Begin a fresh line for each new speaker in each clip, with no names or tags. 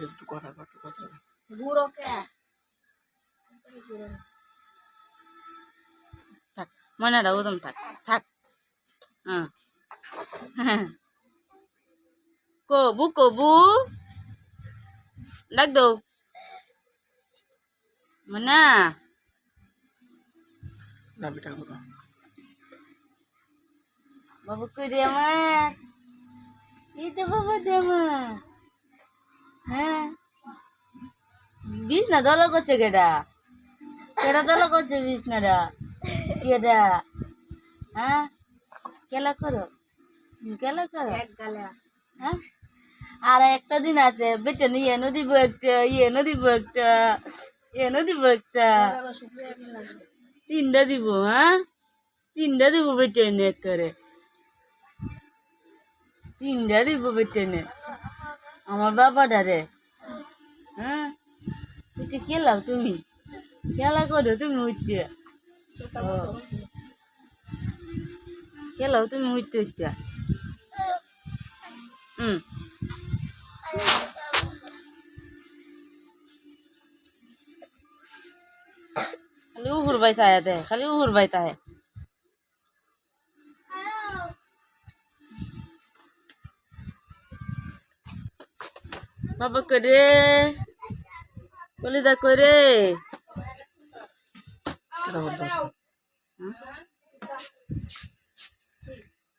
একটু কথা একটু কথা
বুড়ো কে
থাক মনে রাখো তুমি থাক থাক হ্যাঁ কবু কবু ডাক দো মনা
না বেটা কথা
বাবু কই রে আমার এই তো বাবা দে আমার হ্যাঁ বিছনা দল করছে কেডা কেডা দল করছে বিছনাটা কেডা হ্যাঁ কেলা করো কেলা করো
এক গালে
হ্যাঁ আর একটা দিন আছে বেটে নিয়ে এনে দিব একটা এনে দিব একটা এনে দিব একটা তিনটা দিব হ্যাঁ তিনটা দিব বেটে এনে করে তিনটা দিব বেটে এনে আমার বাবাটা রে হ্যাঁ এটা খেলাও তুমি খেলা করো তুমি উঠতে খেলাও তুমি উঠতে উঠতে खाली उहुर बैसा है ते खाली उहुर बैठा है बाबा करे कलिदा करे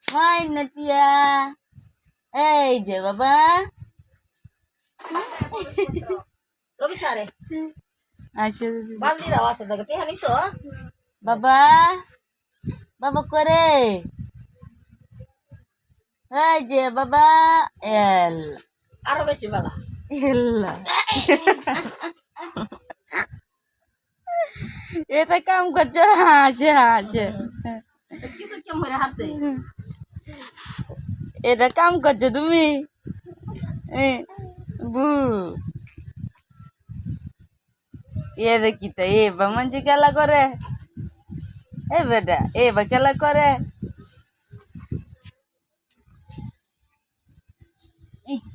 हाय नटिया ए जे बाबा
রবি সারে
आशा
বালদি রাও আছে দেখে তে হানিছো
बाबा बाबा करे हाय जे बाबा एल
আরো বেশি বালা
এল্লা এটা কাম করছো হাসে হাসে
কিছু কেমন করে হারছে
এটা কাম করছো তুমি বু এ দেখি তো এ বা মঞ্চে খেলা করে এ বেটা এ বা খেলা করে